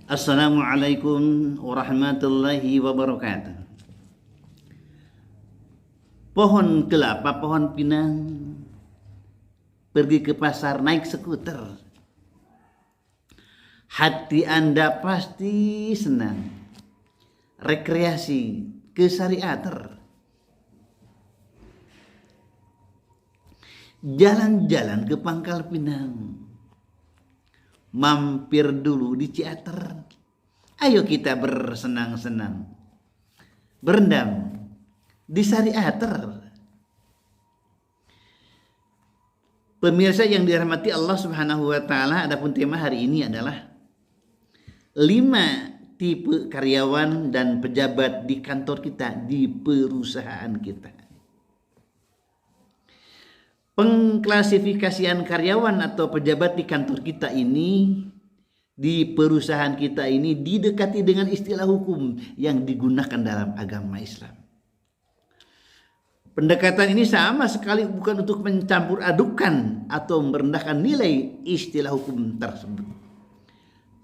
Assalamualaikum warahmatullahi wabarakatuh. Pohon kelapa, pohon pinang, pergi ke pasar naik skuter. Hati Anda pasti senang. Rekreasi ke Syariater. Jalan-jalan ke Pangkal Pinang. Mampir dulu di Ciater. Ayo kita bersenang-senang, berendam di Syariater. Pemirsa yang dirahmati Allah Subhanahu wa taala, adapun tema hari ini adalah 5 tipe karyawan dan pejabat di kantor kita, di perusahaan kita. Pengklasifikasian karyawan atau pejabat di kantor kita ini, di perusahaan kita ini didekati dengan istilah hukum yang digunakan dalam agama Islam. Pendekatan ini sama sekali bukan untuk mencampur adukan atau merendahkan nilai istilah hukum tersebut,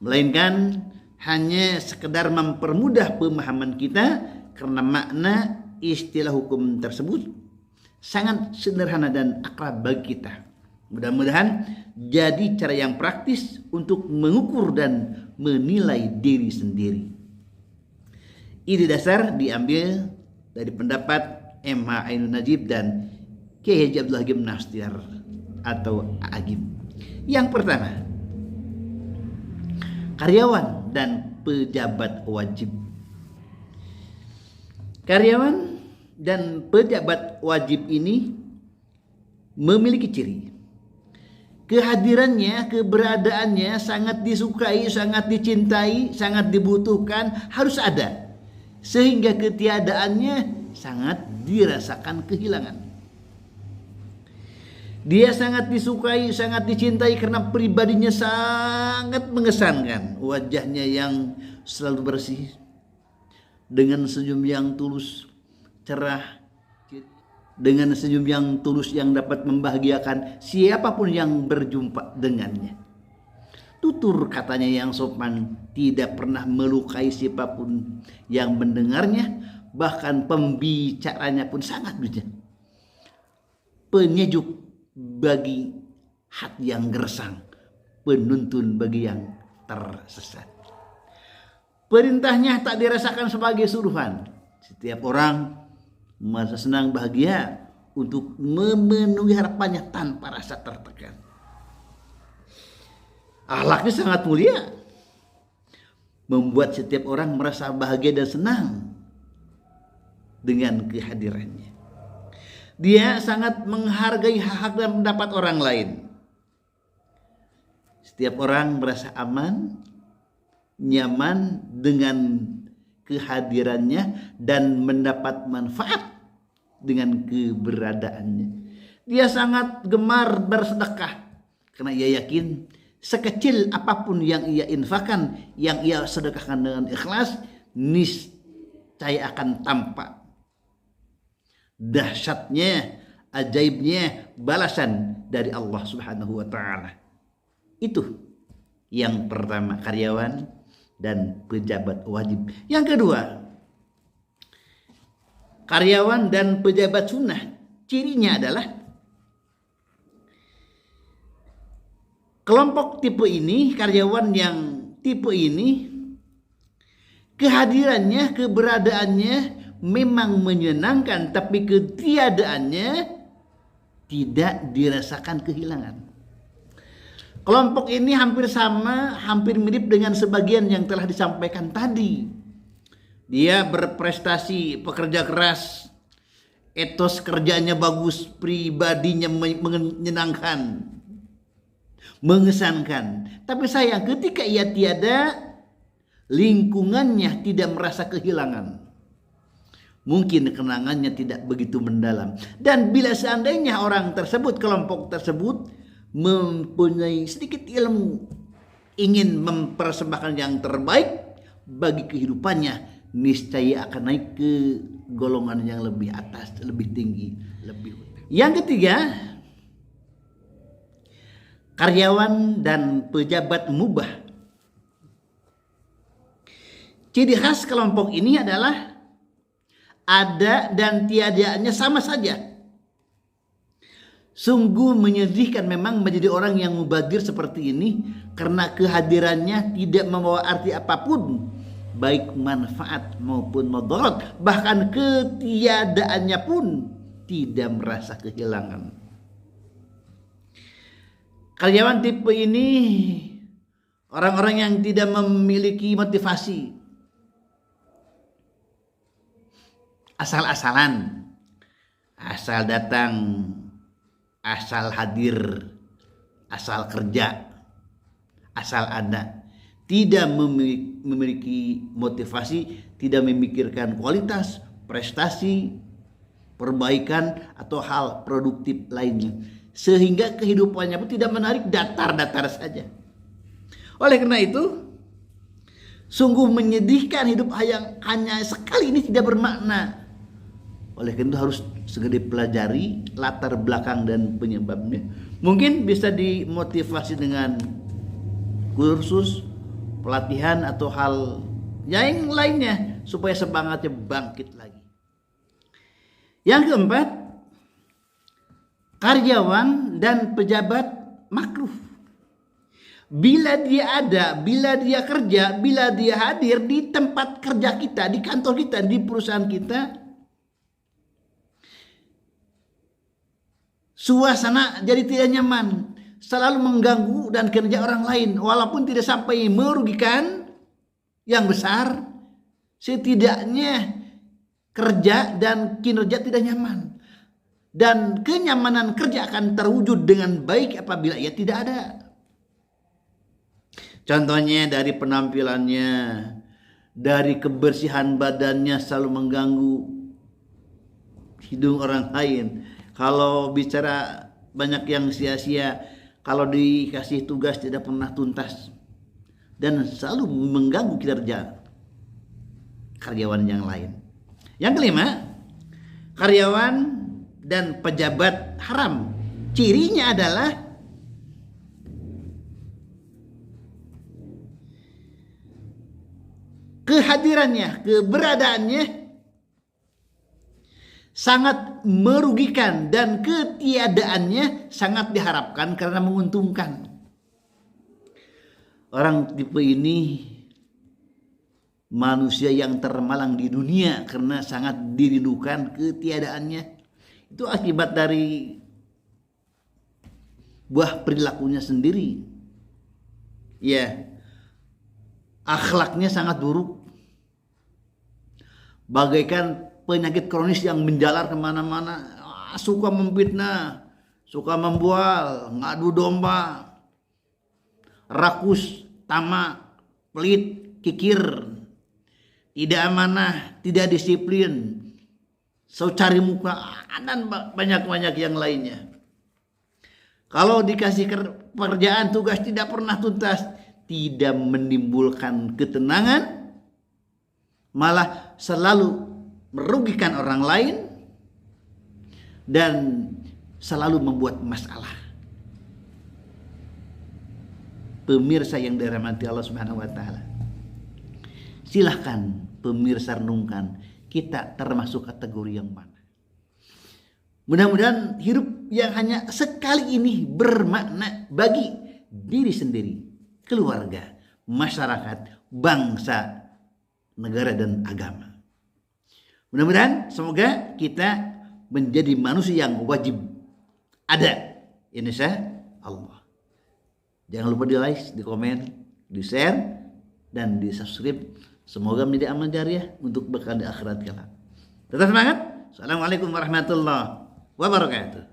melainkan hanya sekedar mempermudah pemahaman kita karena makna istilah hukum tersebut sangat sederhana dan akrab bagi kita. Mudah-mudahan jadi cara yang praktis untuk mengukur dan menilai diri sendiri. Ide dasar diambil dari pendapat M.H. Ainun Najib dan Kiai Haji Abdullah Agim Nastiar atau Agim. Yang pertama, karyawan dan pejabat wajib. Karyawan dan pejabat wajib ini memiliki ciri. Kehadirannya, keberadaannya sangat disukai, sangat dicintai, sangat dibutuhkan, harus ada. Sehingga ketiadaannya sangat dirasakan kehilangan. Dia sangat disukai, sangat dicintai karena pribadinya sangat mengesankan. Wajahnya yang selalu bersih, dengan senyum yang tulus, cerah, dengan senyum yang tulus yang dapat membahagiakan siapapun yang berjumpa dengannya. Tutur katanya yang sopan, tidak pernah melukai siapapun yang mendengarnya, bahkan pembicaranya pun sangat bijak, penyejuk bagi hati yang gersang, penuntun bagi yang tersesat. Perintahnya tak dirasakan sebagai suruhan. Setiap orang merasa senang bahagia untuk memenuhi harapannya tanpa rasa tertekan. Akhlaknya sangat mulia, membuat setiap orang merasa bahagia dan senang dengan kehadirannya. Dia sangat menghargai hak dan pendapat orang lain. Setiap orang merasa aman, nyaman dengan kehadirannya dan mendapat manfaat dengan keberadaannya. Dia sangat gemar bersedekah karena ia yakin sekecil apapun yang ia infakkan, yang ia sedekahkan dengan ikhlas, niscaya akan tampak dahsyatnya, ajaibnya balasan dari Allah Subhanahu wa taala. Itu yang pertama, karyawan dan pejabat wajib. Yang kedua, karyawan dan pejabat sunnah. Cirinya adalah kelompok tipe ini, karyawan yang tipe ini, kehadirannya, keberadaannya memang menyenangkan, tapi ketiadaannya tidak dirasakan kehilangan. Kelompok ini hampir sama, hampir mirip dengan sebagian yang telah disampaikan tadi. Dia berprestasi, pekerja keras, etos kerjanya bagus, pribadinya menyenangkan, mengesankan. Tapi sayang, ketika ia tiada, lingkungannya tidak merasa kehilangan. Mungkin kenangannya tidak begitu mendalam. Dan bila seandainya orang tersebut, kelompok tersebut mempunyai sedikit ilmu, ingin mempersembahkan yang terbaik bagi kehidupannya, niscaya akan naik ke golongan yang lebih atas, lebih tinggi, lebih utama. Yang ketiga, karyawan dan pejabat mubah. Ciri khas kelompok ini adalah ada dan tiadanya sama saja. Sungguh menyedihkan memang menjadi orang yang mubadir seperti ini, karena kehadirannya tidak membawa arti apapun, baik manfaat maupun mudarat. Bahkan ketiadaannya pun tidak merasa kehilangan. Karyawan tipe ini orang-orang yang tidak memiliki motivasi, asal-asalan, asal datang, asal hadir, asal kerja, asal ada, tidak memiliki motivasi, tidak memikirkan kualitas, prestasi, perbaikan atau hal produktif lainnya, sehingga kehidupannya pun tidak menarik, datar-datar saja. Oleh karena itu, sungguh menyedihkan hidup yang hanya sekali ini tidak bermakna. Oleh karena itu harus segera dipelajari latar belakang dan penyebabnya. Mungkin bisa dimotivasi dengan kursus, pelatihan atau hal yang lainnya supaya semangatnya bangkit lagi. Yang keempat, karyawan dan pejabat makruh. Bila dia ada, bila dia kerja, bila dia hadir di tempat kerja kita, di kantor kita, di perusahaan kita, suasana jadi tidak nyaman, selalu mengganggu dan kerja orang lain, walaupun tidak sampai merugikan yang besar, setidaknya kerja dan kinerja tidak nyaman. Dan kenyamanan kerja akan terwujud dengan baik apabila ia tidak ada. Contohnya dari penampilannya, dari kebersihan badannya selalu mengganggu hidung orang lain. Kalau bicara banyak yang sia-sia, kalau dikasih tugas tidak pernah tuntas, dan selalu mengganggu kinerja karyawan yang lain. Yang kelima, karyawan dan pejabat haram. Cirinya adalah kehadirannya, keberadaannya sangat merugikan dan ketiadaannya sangat diharapkan karena menguntungkan. Orang tipe ini manusia yang termalang di dunia karena sangat dirindukan ketiadaannya. Itu akibat dari buah perilakunya sendiri. Ya, akhlaknya sangat buruk, bagaikan penyakit kronis yang menjalar kemana-mana. Suka memfitnah, suka membual, ngadu domba, rakus, tamak, pelit, kikir, tidak amanah, tidak disiplin, cari muka, dan banyak-banyak yang lainnya. Kalau dikasih pekerjaan tugas tidak pernah tuntas, tidak menimbulkan ketenangan, malah selalu merugikan orang lain dan selalu membuat masalah. Pemirsa yang dirahmati Allah Subhanahu wa taala, silahkan pemirsa renungkan, kita termasuk kategori yang mana. Mudah-mudahan hidup yang hanya sekali ini bermakna bagi diri sendiri, keluarga, masyarakat, bangsa, negara, dan agama. Mudah-mudahan semoga kita menjadi manusia yang wajib ada insya Allah. Jangan lupa di like, di komen, di share, dan di subscribe. Semoga menjadi amal jariah untuk bekal di akhirat kelak. Tetap semangat. Assalamualaikum warahmatullahi wabarakatuh.